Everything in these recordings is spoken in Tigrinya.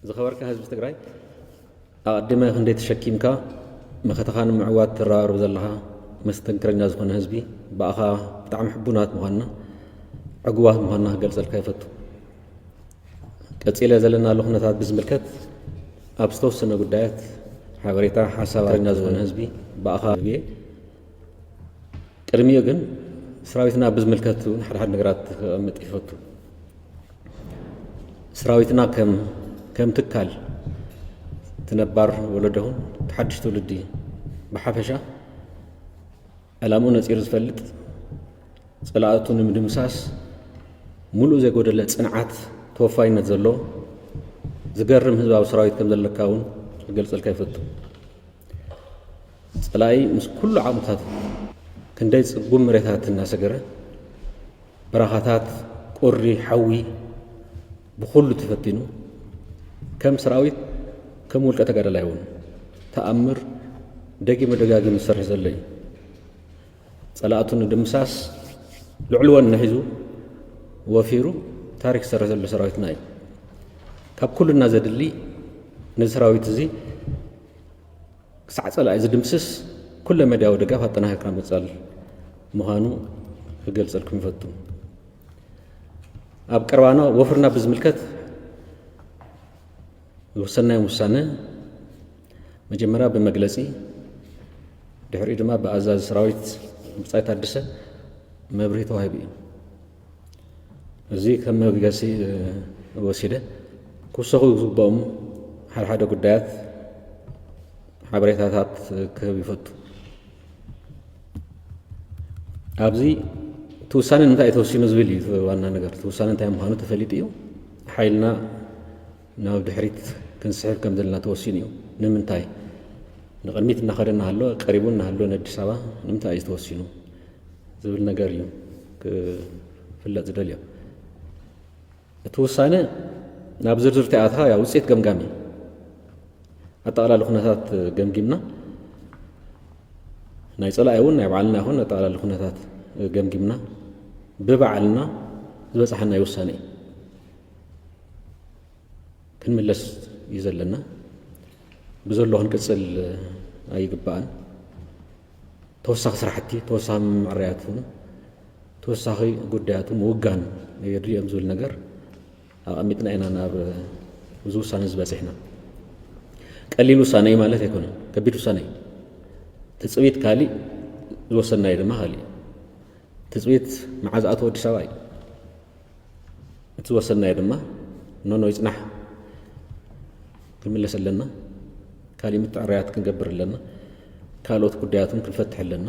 ዝኸበርካ ህዝቢ ትግራይ ኣቐዲመ ክንደይ ተሸኪምካ መኸተኻን ምዕዋት ትረባርብ ዘለኻ መስተንክረኛ ዝኾነ ህዝቢ በኣኻ ብጣዕሚ ሕቡናት ምዃንና ዕጉባት ምዃንና ክገልጸልካ ይፈቱ። ቀፂለ ዘለናሉ ኩነታት ብዝምልከት ኣብ ዝተወሰነ ጉዳያት ሓበሬታ ሓሳባኛ ዝኾነ ህዝቢ በኣኻ ብየ ቅድሚኡ ግን ሰራዊትና ብዝምልከት ሓደ ነገራት ክቐምጥ ይፈቱ። ሰራዊትና ከም ትካል ትነባር ወለደኹን ተሓድሽ ትውልዲ ብሓፈሻ ዕላምኡ ነፂሩ ዝፈልጥ ጸላእቱ ንምድምሳስ ሙሉእ ዘይጎደለ ጽንዓት ተወፋይነት ዘሎ ዝገርም ህዝባዊ ሰራዊት ከም ዘለካ እውን ክገልጸልካ ይፈቱ። ጸላኢ ምስ ኩሉ ዓቕምታት ክንደይ ጽጉም መሬታት እናሰገረ በረኻታት ቁሪ ሓዊ ብኩሉ ተፈቲኑ ከም ሰራዊት ከም ውልቀ ተጋዳላይ እውን ተኣምር ደጊሙ ደጋጊሙ ዝሰርሕ ዘሎ እዩ። ጸላእቱ ንምድምሳስ ልዕል ወነ ሒዙ ወፊሩ ታሪክ ዝሰርሕ ዘሎ ሰራዊትና እዩ። ካብ ኩሉና ዘድሊ ነዚ ሰራዊት እዚ ክሳዕ ጸላኢ ዝድምስስ ኩለ መድያዊ ደጋፍ ኣጠናኺርካ ምጻል ምዃኑ ክገልጸልኩም ይፈቱ። ኣብ ቀረባና ወፍርና ብዝምልከት ዝወሰናይ ውሳነ መጀመርያ ብመግለጺ ድሕሪኡ ድማ ብኣዛዚ ሰራዊት ብጻይ ታደሰ መብርሂ ተዋሂቡ እዩ። እዚ ከም መግለጺ ወሲደ ክውሰኹ ዝግብኦም ሓደ ጉዳያት ሓበሬታታት ክህብ ይፈቱ። ኣብዚ ትውሳነ እንታይ ተወሲኑ ዝብል እዩ ዋና ነገር። ትውሳነ እንታይ ምዃኑ ተፈሊጡ እዩ። ሓይልና ናብ ድሕሪት ክንስሕብ ከም ዘለና ተወሲኑ እዩ። ንምንታይ ንቕድሚት እናኸደና ሃሎ ቀሪቡ እናሃሎ ንኣዲስ ኣበባ ንምንታይ እዩ ተወሲኑ ዝብል ነገር እዩ ክፍለጥ ዝደልዮ። እቲ ውሳነ ናብ ዝርዝር ተኣትኻ ያ ውፅኢት ገምጋሚ ኣጠቓላሊ ኩነታት ገምጊምና ናይ ጸላኢ እውን ናይ ባዕልና ይኹን ኣጠቓላሊ ኩነታት ገምጊምና ብባዕልና ዝበፅሓና ውሳነ እዩ ክንምለስ እዩ ዘለና። ብዘሎ ክንቅፅል ኣይግባእን። ተወሳኺ ስራሕቲ ተወሳኺ ምዕርያት ተወሳኺ ጉዳያት ምውጋን የድልዮም ዝብል ነገር ኣቐሚጥና ኢና ናብ ብዙ ውሳነ ዝበፂሕና። ቀሊል ውሳነ እዩ ማለት ኣይኮነን፣ ከቢድ ውሳነ እዩ። ትፅቢት ካሊእ ዝወሰናዮ ድማ ካሊእ። ትፅቢት መዓዝ ኣተወ ኣዲስ ኣበባ እዩ። እቲ ዝወሰናዮ ድማ ኖኖ ይጽናሕ ክንምለስ ኣለና፣ ካሊእ ምትዕርያት ክንገብር ኣለና፣ ካልኦት ጉዳያትን ክንፈትሕ ኣለና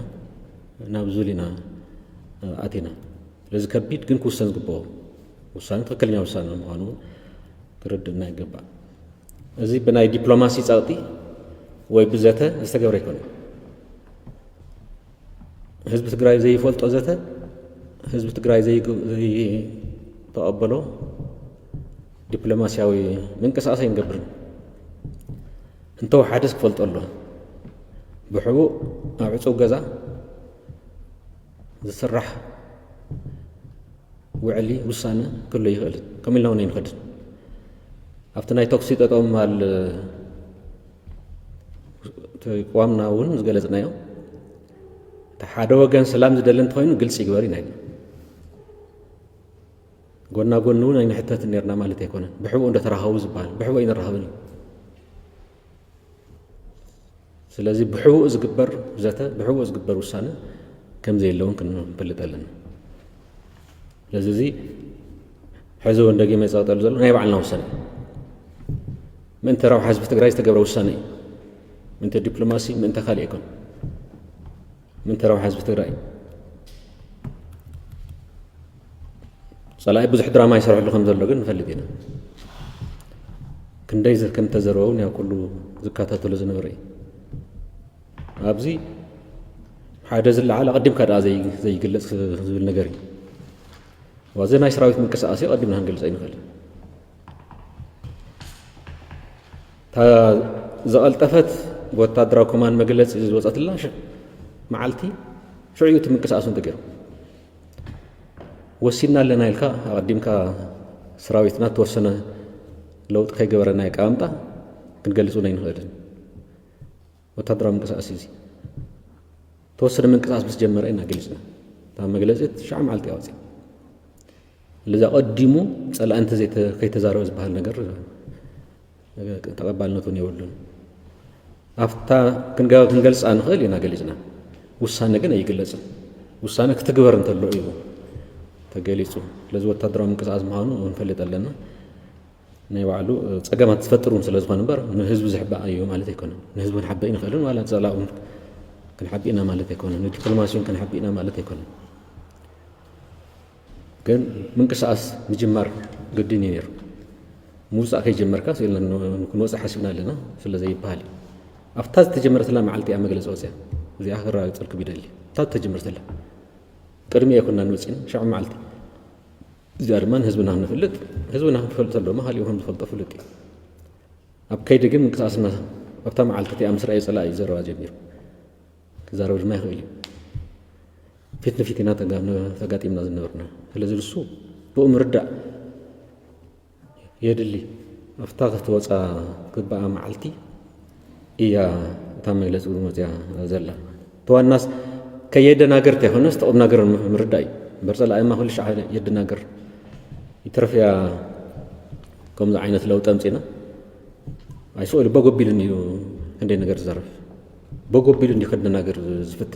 ናብ ዝብል ኢና ኣቲና። ስለዚ ከቢድ ግን ክውሰን ዝግብኦ ውሳነ ትክክለኛ ውሳነ ምዃኑ ክርድእና ይገባእ። እዚ ብናይ ዲፕሎማሲ ጸቕጢ ወይ ብዘተ ዝተገብረ ኣይኮነን። ህዝቢ ትግራይ ዘይፈልጦ ዘተ ህዝቢ ትግራይ ዘይተቐበሎ ዲፕሎማስያዊ ምንቅስቓስ ኣይንገብርን። እንተወሓደስ ክፈልጦ ኣሎ። ብሕቡእ ኣብ ዕፁብ ገዛ ዝስራሕ ውዕሊ ውሳነ ክህሉ ይኽእል። ከምኡ ኢልና እውን ኣይንኸድን። ኣብቲ ናይ ተኩሲ ጠጠው ምባል ተቋምና እውን ዝገለጽናዮ ሓደ ወገን ሰላም ዝደሊ እንተኮይኑ ግልፂ ይግበር ኢና ኢልና። ጎና ጎኒ እውን ኣይንሕተት ነርና ማለት ኣይኮነን። ብሕቡእ እንደተራኸቡ ዝበሃል ብሕቡእ ኣይንራኸብን እዩ። ስለዚ ብሕቡእ ዝግበር ዘተ ብሕቡእ ዝግበር ውሳነ ከም ዘየለውን ክንፈልጥ ኣለና። ስለዚ እዚ ሕዚ እውን ደጊመ ይፀቕጠሉ ዘሎ ናይ ባዕልና ውሳነ እዩ። ምእንተ ረብሓ ህዝቢ ትግራይ ዝተገብረ ውሳነ እዩ። ምእንተ ዲፕሎማሲ ምእንተ ካሊእ ኣይኮን። ምእንተ ረብሓ ህዝቢ ትግራይ ጸላኢ ብዙሕ ድራማ ይሰርሐሉ ከም ዘሎ ግን ንፈልጥ ኢና። ክንደይ ከም ተዘረበ እውን ያው ኩሉ ዝካታተሎ ዝነበረ እዩ። ኣብዚ ሓደ ዝለዓለ ቀዲምካ ደኣ ዘይግለጽ ዝብል ነገር እዩ። ዋዘ ናይ ሰራዊት ምንቅስቓስ እዩ ቀዲምና ክንገልጸ ይንኽእል። እታ ዘቐልጠፈት ብወታደራዊ ኮማንድ መግለፂ ዝወፀትላ መዓልቲ ሽዑ እቲ ምንቅስቓሱ ተገይሩ ወሲና ኣለና ኢልካ ኣቐዲምካ ሰራዊትና ተወሰነ لو تخي جبرنا يقامطا كنجلصونا ينخدن وتدرى من قصاص يزي توصل من قصاص بس جمرنا جلسنا تا مجلسات شعب معلتي اوصي لذا قديمو صلا انت زي كيتزارو زبال ነገር ተቀባልነቱን ይወሉን አፍታ ክንገልጽ አንخل ኢና ገሊጽና ውሳኔ ግን አይገለጽም ውሳኔ ክትግበር እንተሎ እዩ ተገሊጹ ለዚ ወታደራዊ ምንቅስቃስ መሃኑ እንፈልጠለና ናይ ባዕሉ ጸገማት ተፈጥሩን ስለዝኾነ ነበር ንህዝብ ዝሕባ እዩ ማለት ኣይኮነን ንህዝብ ንሓበ ይንኸልን ዋላ ጸላኡን ክንሓቢና ማለት ኣይኮነን ንዲፕሎማሲውን ክንሓቢና ማለት ኣይኮነን ግን ምንቅስቃስ ምጅማር ግድን ነይሩ موسى كي جمركا سيلنا نوصح حسبنا لنا ስለዚህ ይባል አፍታዝ ተጀመረተላ ማዓልቲ ያመግለጽ ወጽያ እዚ አኽራ ጽልክ ቢደሊ ታዝ ተጀመረተላ ቅድሚ ይኩና ንወጽን ሻዕ ማዓልቲ እዚ አርማን ህዝብና ንፈልጥ ህዝብና ንፈልጠሎ ማሃል ይሁን ተፈልጦ ፍልጥ አብ ከይደ ግን እንቅሳስና አፍታ ማዓልቲ አምስራ ይጸላ ይዘረዋ ጀሚሩ ከዛረው ድማ ይኸይል ፊት ለፊትና ተጋጢምና ዝነበርና ስለዚህ እሱ በኡምርዳ يدلي افتاغت وصا كبا معلتي ايا تاملز ومزيا زلا تو الناس كيدنا غرت يخونس تقوم ناغر مرداي برصلا ايما كل شيء يدنا غر يترفيا كم عينت لو تمصينا اي سؤال بغوبيلني عندي نغر زرف بغوبيلني خدنا ناغر زفت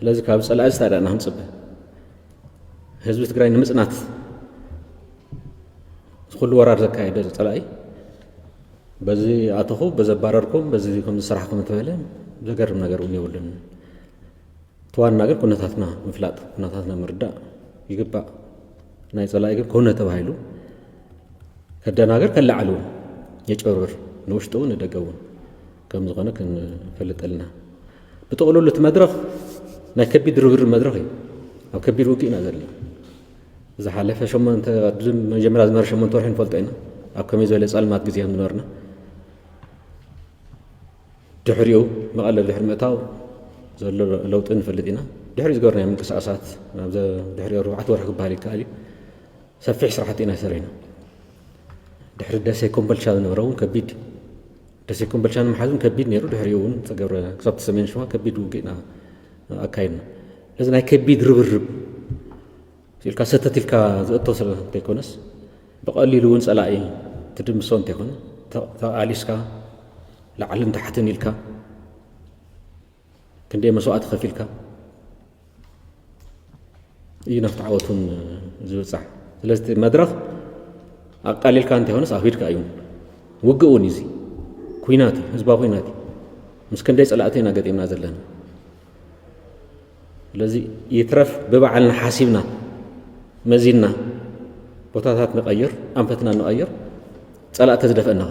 لذلك كاب صلا استادا نحن صبه حزب تግራይ ንምጽናት كل ورار زكايد طلعي بزي اتخو بزبارركم بزي كم سرحكم تبالم زغرم نغرون يولن توان نغر كنتاتنا مفلاط كنتاتنا مردا يغبا ناي صلاي ግን ኮነ ተባይሉ ከደናገር ከላዓሉ የጨርር ንውሽጡ እንደገው ከም ዝኾነ ክንፈልጠልና በተቆለሉት መድረኽ ናይ ከቢድ ርብር መድረኽ ኣብ ከቢድ ውቂና ዘለና إذا حلف شو ما أنت جمر أزمر شو ما أنت رايحين فلتينا أكمل يزول يسأل ما تجزيه من نورنا دحريو ما قال الدحر متاو زول لو تنفلتينا دحري زقرنا من كساسات نبذ دحري روعة ورحك بهالي كالي سفح صراحتنا سرينا دحر الداس يكون بالشان نورون كبيد الداس يكون بالشان محزون كبيد نيرو دحريون تقدر كسبت سمين شو كبيد وقينا أكاين لازم كبيد رب تلك ستة تلك توصل تكونس بقليل ونس ألاقي تدم صون تكون تعاليسكا لعلم تحتني لك كندي مسوات خفيلك ينفع عوتون زود صح لست مدرخ أقليل كان تكونس أفيدك أيون وقعوني زي كويناتي هزبا كويناتي مسكن ديس ألاقينا قد إمنا زلنا الذي يترف ببعلنا حاسبنا مزينا بوتاتات نغير أنفتنا نغير صلاة تزدفنا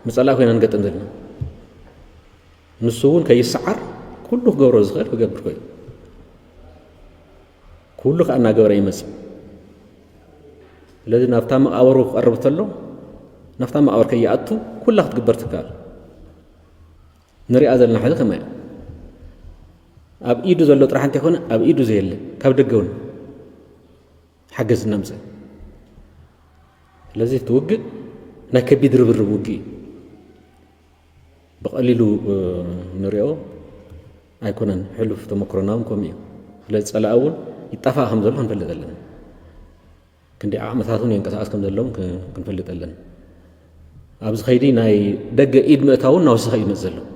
مصلاة وين نقطن زلنا نسون كي يسعر كله غورز غير وقبر كوي كله كأننا غور يمس الذي نفتام أورو قربت له نفتام أور كي يأتو كلها تقبر تكال نري أزلنا حاجة كمان أب إيدو زلوا تراح أنت هنا أب إيدو زي اللي كابد الجون حجز النمسة لازم توجد نكبي درب الربوكي بقليلو نريو أيكونن حلو في تمكرناهم كمية لازم على أول يتفاهم زلهم في اللي دلنا كندي أعمل ثلاثون ينكسر أسكم زلهم كنفلت دلنا أبز خيري ناي دق إيد متاون ناوس خير مزلهم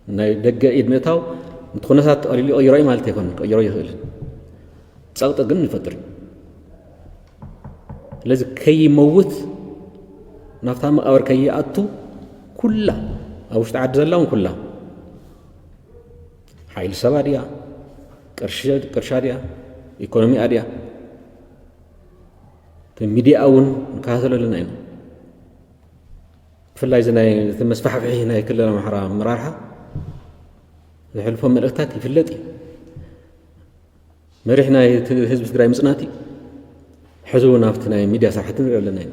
ناي دق إيد متاو متخنسات قليلي أيراي مالتي كون أيراي خيل سقط جن الفترة لازم كي يموت نفتهم أور كي يأتو كلها أو استعد زلهم كلها حيل سباريا كرشاريا إيكونومي أريا تميدي أون كهذا لنا هنا فلا إذا تمسفح في هنا كلنا محرام مرارها الحلفهم ملكتاتي في اللتي مريحنا حزب تግራይ مصناتي حزونا فتنا ميديا صحتنا لنا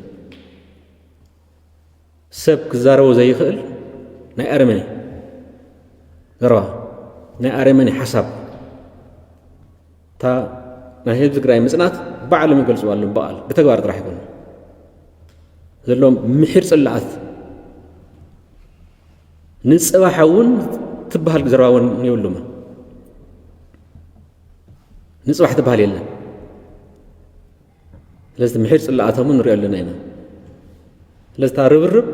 سب كزارو زي خل ناي ارمني غرا ناي ارمني حسب تا ናይ ህዝቢ ትግራይ ምጽናት ባዕሎም ይገልጽዋ ኣለዎም በዓል ብተግባር ጥራሕ ይኮኑ ዘለዎም ምሕር ጽላኣት ንጽባሕ እውን ትበሃል ዘረባ እውን የብሉማ ንጽባሕ ትበሃል የለን ስለዚ ምሕር ጽላኣቶም ንሪኦ ኣለና ኢና ስለዚ እታ ርብርብ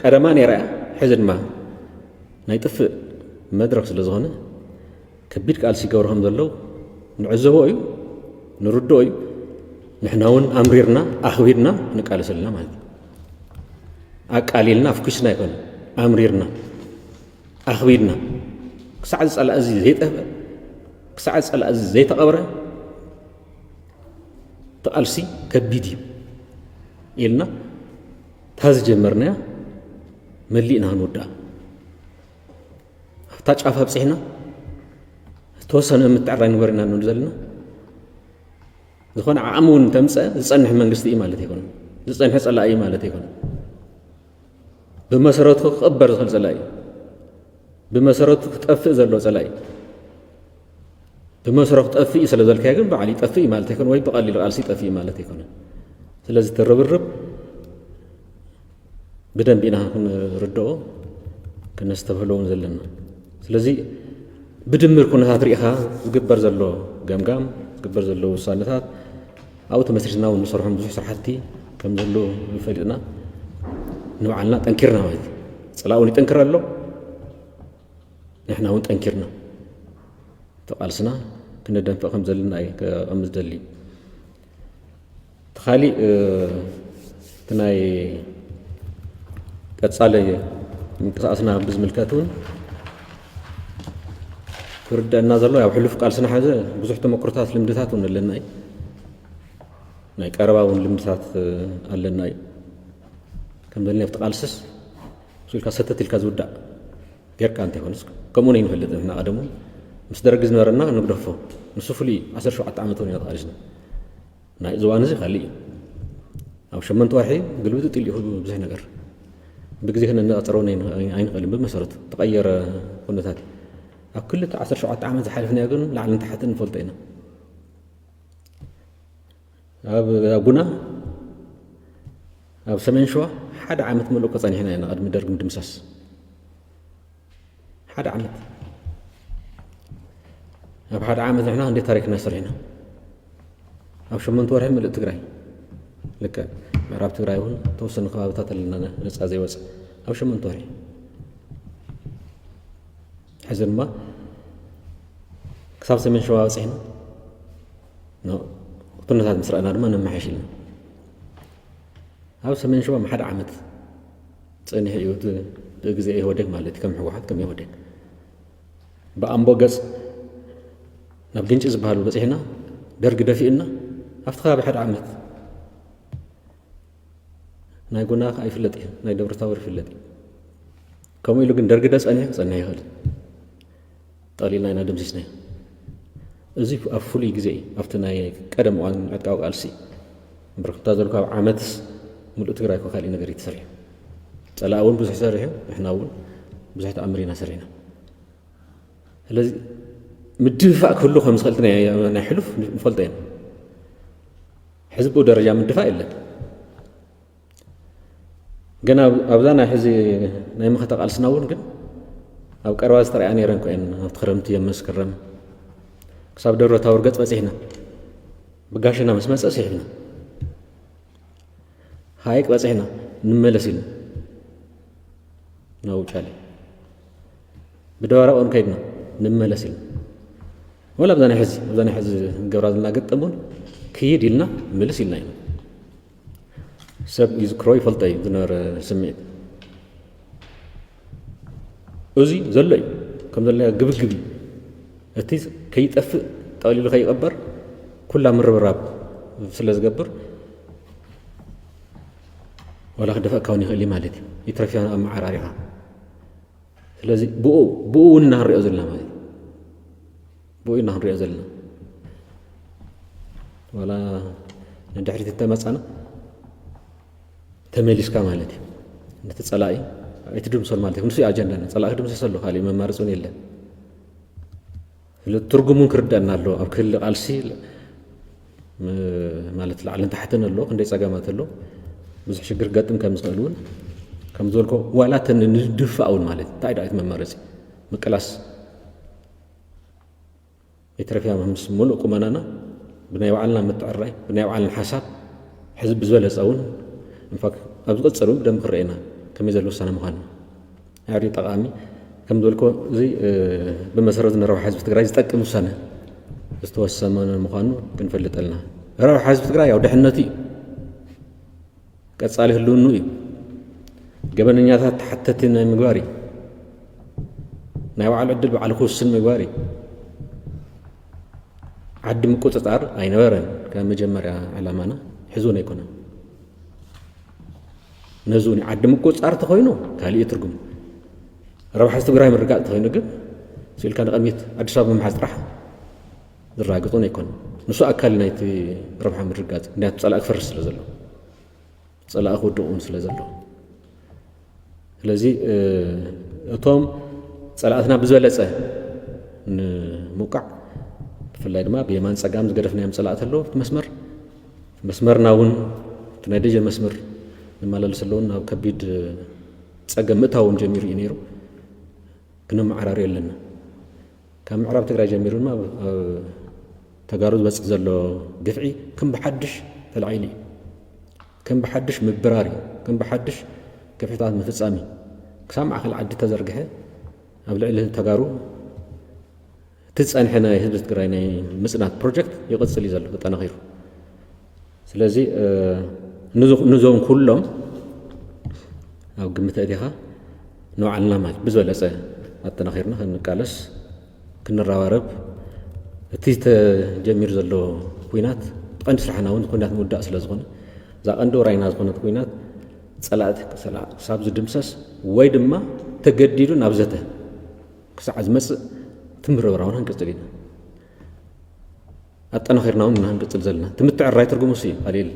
ቀደማ ነይራ ሕዚ ድማ ናይ ጥፍእ መድረክ ስለ ዝኾነ ከቢድ ቃልሲ ይገብሩ ከም ዘለዉ ንዕዘቦ እዩ ንርድኦ እዩ ንሕና እውን ኣምሪርና ኣኽቢርና ንቃለስ ኣለና ማለት እዩ ኣቃሊልና ኣፍኪስና ይኮነ ኣምሪርና ኣኽቢርና ክሳዕ ዝጸላእ እዚ ዘይጠፍአ ክሳዕ ዝጸላእ እዚ ዘይተቐብረ ተቓልሲ ከቢድ እዩ ኢልና እታ ዝጀመርናያ መሊእና ክንውዳእ ኣብታ ጫፍ ኣብፅሕና ተወሰነ ምትዕራይ ንግበር ኢና ንብል ዘለና ዝኾነ ዓቕሚ እውን ተምፀአ ዝጸንሕ መንግስቲ እዩ ማለት ኣይኮነ ዝጸንሐ ጸላእ እዩ ማለት ኣይኮነ ብመሰረቱ ክቕበር ዝኽእል ጸላእ እዩ ብመሰረቱ ክጠፍእ ዘሎ ጸላእ እዩ ብመሰረቱ ጠፍእ እዩ ስለ ዘልካዮ ግን በዓል ይጠፍእ እዩ ማለት ኣይኮነ ወይ ብቐሊሉ ቃልሲ ይጠፍእ እዩ ማለት ኣይኮነ ስለዚ ትርብርብ ብደንብ ኢና ክንርድኦ ክነስተብህለውን ዘለና ስለዚ ብድምር ኩነታት ርኢኻ ዝግበር ዘሎ ገምጋም ዝግበር ዘሎ ውሳነታት ኣብኡ ተመስሪትና እውን ንሰርሖም ብዙሕ ስራሕቲ ከም ዘሎ ይፈሊጥና ንባዕልና ጠንኪርና ማለት እዩ ጸላእ እውን ይጠንክር ኣሎ ንሕና እውን ጠንኪርና ተቓልስና ክነደንፍቕ ከም ዘለና እየ ከቐምዝ ደሊ ተኻሊእ እቲ ናይ ቀጻለየ ምንቅስቓስና ብዝምልከት እውን ክርዳእና ዘሎ ያው ሕሉፍ ቃልስና ሓዘ ብዙሕ ተመክሮታት ልምድታት እውን ኣለና እዩ ናይ ቀረባ እውን ልምድታት ኣለና እዩ ከም ዘለና ኣብቲ ቃልስስ ኢልካ ሰተት ኢልካ ዝውዳእ ጌርካ እንተይኮነስ ከምኡ ነ ይንፈልጥ ንሕና ቀደሙ ምስ ደረጊ ዝነበረና ንግደፎ ንሱ ፍሉይ 17 ዓመት እውን ኢና ተቓሊስና ናይ እዝዋን እዚ ካሊእ እዩ ኣብ 8 ወርሒ ግልብጥ ጥል ይኹ ብዙሕ ነገር ብግዜ ክነነቐፅረውን ኣይንኽእልን ብመሰረቱ ተቐየረ ኩነታት ኣብ ክልተ 17 ዓመት ዝሓልፍናዮ ግን ላዕልን ታሕትን ንፈልጦ ኢና ኣብ ጉና ኣብ ሰሜን ሸዋ ሓደ ዓመት ምሉእ ከጸኒሕና ኢና ቅድሚ ደርጊ ምድምሳስ ሓደ ዓመት ኣብ ሓደ ዓመት ንሕና እንዴት ታሪክና ሰሪሕና ኣብ 8 ወርሒ ምልእ ትግራይ ልከ ምዕራብ ትግራይ እውን ተወሰኑ ከባብታት ኣለና ነፃ ዘይወፅእ ኣብ 8 ወርሒ ሕዚ ድማ ክሳብ ሰሜን ሸዋ በፂሕና ኩነታት ምስ ረአና ድማ ነመሓይሽ ኢልና ኣብ ሰሜን ሸዋ ሓደ ዓመት ፀኒሕ እዩ ብግዜ ኢህወዴግ ማለት እዩ ከም ሕወሓት ከም ኢህወዴግ ብኣምቦ ገፅ ናብ ግንጪ ዝበሃሉ በፂሕና ደርጊ ደፊእና ኣብቲ ከባቢ ሓደ ዓመት ናይ ጉና ኣይፍለጥ እዩ ናይ ደብረ ታቦር ይፍለጥ እዩ ከምኡ ኢሉ ግን ደርጊ ደፀኒሕ ክፀኒሕ ይኽእል ጠቕሊልና ኢና ደምሲስና እዩ እዚ ኣብ ፍሉይ ግዜ እዩ ኣብቲ ናይ ቀደም እዋን ዕጥቃዊ ቃልሲ ብርክታ ዘልኩ ኣብ ዓመትስ ሙሉእ ትግራይ ኮ ካሊእ ነገር እዩ ተሰሪሑ ጸላእ እውን ብዙሕ ሰሪሑ ንሕና እውን ብዙሕ ተኣምር ኢና ሰሪሕና ስለዚ ምድፍፋእ ክህሉ ከም ዝኽእልቲ ናይ ሕሉፍ ንፈልጦ ኢና ሕዚ ብኡ ደረጃ ምድፋእ የለን ግን ኣብዛ ናይ ሕዚ ናይ መኸተ ቃልስና እውን ግን ኣብ ቀረባ ዝተረእያ ነይረን ኮየን ኣብቲ ክረምቲ የመስ ክረም ክሳብ ደብረ ታቦር ገፅ በፂሕና ብጋሸና ምስ መፀ ስሒብና ሃይቅ በፂሕና ንመለስ ኢልና ናብ ውጫሌ ብደባራቅ እውን ከይድና ንመለስ ኢልና ወላ ኣብዛ ናይ ሕዚ ገብራ ዘለና ገጠም እውን ክይድ ኢልና ምልስ ኢልና ኢና ሰብ ይዝክሮ ይፈልጦ እዩ ዝነበረ ስምዒት እዚ ዘሎ እዩ ከም ዘለያ ግብግብ እቲ ከይጠፍእ ጠቕሊሉ ከይቐበር ኩላ ምርብራብ ስለ ዝገብር ወላ ክደፈእካ እውን ይኽእል ማለት እዩ ይትረፍያ ኣብ መዓራሪኻ ስለዚ ብኡ እውን ኢና ክንሪኦ ዘለና ማለት እዩ ብኡ ኢና ክንሪኦ ዘለና ወላ ንድሕሪት እንተመፃና ተመሊስካ ማለት እዩ ነቲ ጸላኢ ኣይትድምሰል ማለት እዩ ንሱ ኣጀንዳና ጸላኢ ክድምሰሰሉ ካሊእ መማርፅ እውን የለን ትርጉሙን ክርዳእና ኣሎ ኣብ ክህሊ ቃልሲ ማለት ላዕልን ታሕትን ኣሎ ክንደይ ፀገማት ኣሎ ብዙሕ ሽግር ገጥም ከም ዝኽእል እውን ከም ዝበልኮ ዋላ ንድፋእ እውን ማለት እንታይ ዳኣይት መማረፂ ምቅላስ ኢትዮጵያ ምስ ሙሉእ ቁመናና ብናይ ባዕልና ምትዕራይ ብናይ ባዕልና ሓሳብ ሕዝቢ ዝበለፀ እውን እንፋክ ኣብ ዝቕፅል እውን ብደንብ ክርአና ከመይ ዘሎ ውሳነ ምዃኑ ኣዕሪ ጠቓሚ ከም ዝበልኮ እዚ ብመሰረት ንረብሓ ህዝቢ ትግራይ ዝጠቅም ውሳነ ዝተወሰነ ምዃኑ ክንፈልጥ ኣለና ረብሓ ህዝቢ ትግራይ ያው ድሕነት እዩ ቀጻሊ ህልውኑ እዩ ገበነኛታት ተሓተቲ ናይ ምግባር እዩ ናይ ባዕሉ ዕድል ባዕሉ ክውስን ምግባር እዩ ዓዲ ምቁፅጣር ኣይነበረን ከም መጀመርያ ዕላማና ሕዙን ኣይኮነን ነዙን ዓዲ ምቁፅጣር ተኾይኑ ካልእ ትርጉም ረብሓ ህዝቢ ትግራይ ምርጋፅ ተኾይኑ ግን ስኢልካ ንቐድሚት ኣዲስ ኣበባ ምምሓዝ ጥራሕ ዝራግጡን ኣይኮነን ንሱ ኣካል ናይቲ ረብሓ ምርጋፅ ምክንያቱ ፀላእ ክፈርስ ስለ ዘሎ ፀላእ ክውድቑን ስለ ዘሎ ስለዚ እቶም ፀላእትና ብዝበለፀ ንምውቃዕ ብፍላይ ድማ ብየማን ፀጋም ዝገደፍናዮም ፀላእት ኣለዎ እቲ መስመርና እውን እቲ ናይ ደጀን መስመር ንመላለስ ኣለውን ናብ ከቢድ ፀገም ምእታው እውን ጀሚሩ እዩ ነይሩ ክንመዓራርዮ ኣለና ካብ ምዕራብ ትግራይ ጀሚሩ ድማ ተጋሩ ዝበፅሕ ዘሎ ግፍዒ ከም ብሓድሽ ተላዒሉ እዩ ከም ብሓድሽ ምብራር እዩ ከም ብሓድሽ ገፍዒታት ምፍፃሚ ክሳብ ማእኸል ዓዲ ተዘርግሐ ኣብ ልዕሊ ተጋሩ ትፀንሐ ናይ ህዝቢ ትግራይ ናይ ምፅናት ፕሮጀክት ይቕፅል እዩ ዘሎ ተጠናኺሩ ስለዚ ንዞም ኩሎም ኣብ ግምት እቲኻ ንባዕልና ማለት ብዝበለፀ ኣጠናኺርና ክንቃለስ ክንረባረብ እቲ ተጀሚሩ ዘሎ ኩናት ቀንዲ ስራሕና እውን ኩናት ምውዳእ ስለ ዝኾነ እዛ ቀንዲ ወራይና ዝኾነት ኩናት ፀላእቲ ክሳብ ዝድምሰስ ወይ ድማ ተገዲዱ ናብ ዘተ ክሳዕ ዝመፅእ ትምርብራውና ክንቅፅል ኢና ኣጠናኺርና እውን ክንቅፅል ዘለና ትምትዕራይ ትርጉሙ እዩ ቀሊል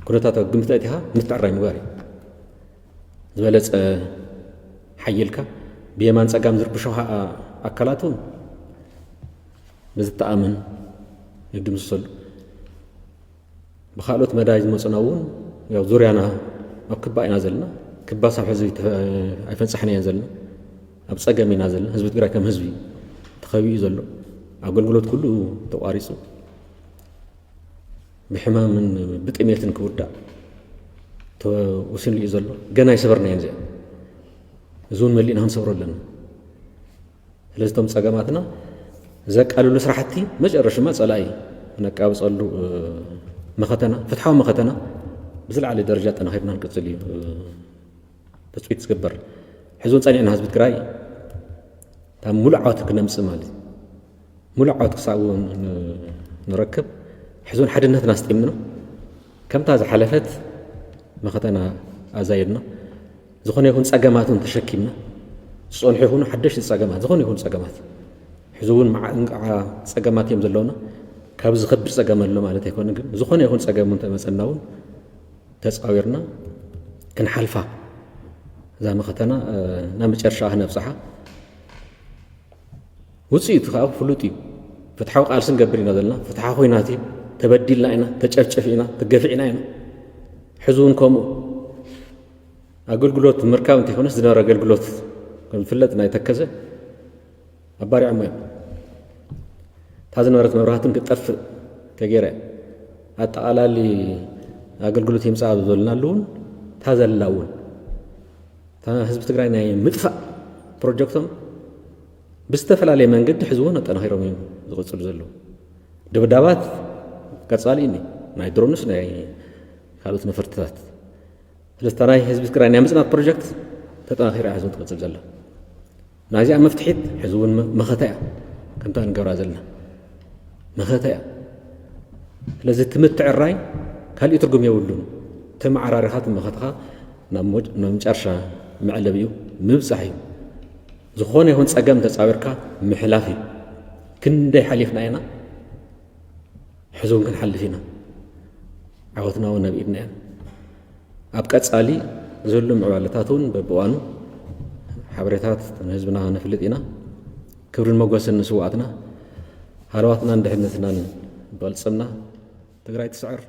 ኩነታት ኣብ ግምት እቲኻ ምትዕራይ ምግባር እዩ ዝበለፀ ሓይልካ ብየማን ፀጋም ዝርብሾ ኣካላት እውን ብዝተኣምን ይድምሰሉ ብካልኦት መዳይ ዝመፁና እውን ያው ዙርያና ኣብ ክባ ኢና ዘለና ክባ ሳብ ሕዝቢ ኣይፈንፃሕና እየን ዘለና ኣብ ፀገም ኢና ዘለና ህዝቢ ትግራይ ከም ህዝቢ ተኸቢኡ ዘሎ ኣገልግሎት ኩሉ ተቋሪፁ ብሕማምን ብጥሜትን ክውዳእ ተወሲኑ እዩ ዘሎ ገና ይሰበርና እየን እዚኣ እዚ እውን መሊእና ክንሰብሮ ኣለና ስለዚ እቶም ፀገማትና ዘቃልሉ ስራሕቲ መጨረሻ ድማ ፀላኢ ነቃብፀሉ መኸተና ፍትሓዊ መኸተና ብዝለዓለ ደረጃ ጠናኺርና ንቅፅል እዩ ተፅቢት ዝግበር ሕዝውን ፀኒዕና ህዝቢ ትግራይ እታ ሙሉእ ዓወት ክነምፅእ ማለት ሙሉእ ዓወት ክሳብ ንረክብ ሕዝውን ሓድነትና ኣስጢምና ከምታ ዝሓለፈት መኸተና ኣዛይድና ዝኾነ ይኹን ፀገማትን ተሸኪምና ዝፀንሑ ይኹኑ ሓደሽቲ ፀገማት ዝኾነ ይኹን ፀገማት ሕዚ እውን እንቃዓ ፀገማት እዮም ዘለውና ካብ ዝኸብድ ፀገም ኣሎ ማለት ኣይኮነ ግን ዝኾነ ይኹን ፀገም እንተመፀና እውን ተፃዊርና ክንሓልፋ እዛ መኸተና ናብ መጨረሻ ክነብፅሓ ውፅኢቱ ከዓ ፍሉጥ እዩ ፍትሓዊ ቃልሲ ንገብር ኢና ዘለና ፍትሓ ኮይናት እዩ ተበዲልና ኢና ተጨፍጨፍ ኢና ተገፊዕና ኢና ሕዚ እውን ከምኡ ኣገልግሎት ምርካብ እንተይኮነስ ዝነበረ ኣገልግሎት ከም ዝፍለጥ ናይ ተከዘ ኣባሪዖሞ እዮም እታ ዝነበረት መብራህትን ክጠፍእ ተገይረ ኣጠቓላሊ ኣገልግሎት የምፃእ ዝበልናሉ እውን እታ ዘላ እውን እታ ህዝቢ ትግራይ ናይ ምጥፋእ ፕሮጀክቶም ብዝተፈላለየ መንገዲ ሕዚ እውን ኣጠናኺሮም እዮም ዝቕፅሉ ዘለዉ ድብዳባት ቀፃሊ እኒ ናይ ድሮንስ ናይ ካልኦት ነፈርትታት ስለዝታ ናይ ህዝቢ ትግራይ ናይ ምፅናት ፕሮጀክት ተጠናኺራ ሕዚ እውን ትቕፅል ዘላ ናዚኣ መፍትሒት ሕዚ እውን መኸታ እያ ከምታ ንገብራ ዘለና መኸታ እያ ስለዚ ትምትዕራይ ካልእ ትርጉም የብሉን ተመዓራሪኻ ትመኸትኻ ናብ መጨረሻ ምዕለብ እዩ ምብፃሕ እዩ ዝኾነ ይኹን ፀገም ተፃዊርካ ምሕላፍ እዩ ክንደይ ሓሊፍና ኢና ሕዚ እውን ክንሓልፍ ኢና ዓወትና እውን ነብኢድና እያ ኣብ ቀፃሊ ዘሎ ምዕባለታት እውን በብእዋኑ ሓበሬታት ንህዝብና ነፍልጥ ኢና ክብርን መጎስን ንስዋዕትና ሃለዋትና ንድሕነትናን በልጽምና ትግራይ ትስዕር